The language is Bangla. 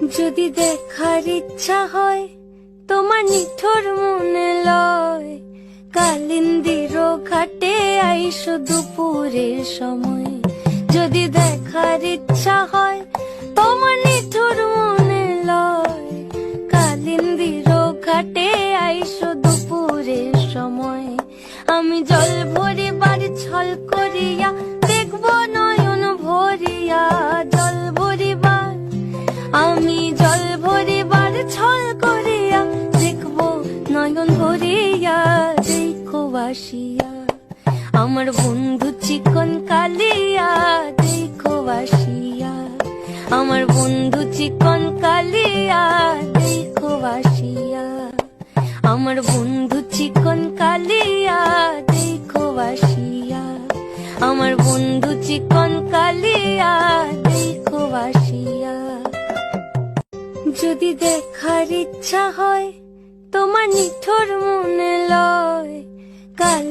যদি দেখার ইচ্ছা হয় তোমার নিঠুর মনে লয়, কালিন্দির ঘাটে আইসো দুপুরের সময়। যদি দেখার ইচ্ছা হয় তোমার নিঠুর মনে লয়, কালিন্দির ঘাটে আইসো দুপুরের সময়। আমি জল ভরিবার ছল করিয়া দেখবো নয়ন ভরিয়া, জল ভরিবার আমি জল ভরিবার ছল করিয়া দেখবো নয়ন ভরিয়া। দেখো বাসিয়া আমার বন্ধু চিকন কালিয়া, দেখো বাসিয়া আমার বন্ধু চিকন কালিয়া, দেখো বাসিয়া আমার বন্ধু চিকন কালিয়া, দেখো বাসিয়া আমার বন্ধু চিকন কালিয়া, দেখো বাসিয়া। যদি দেখার ইচ্ছা হয় তোমার নিঠুর মনে লয়, কাল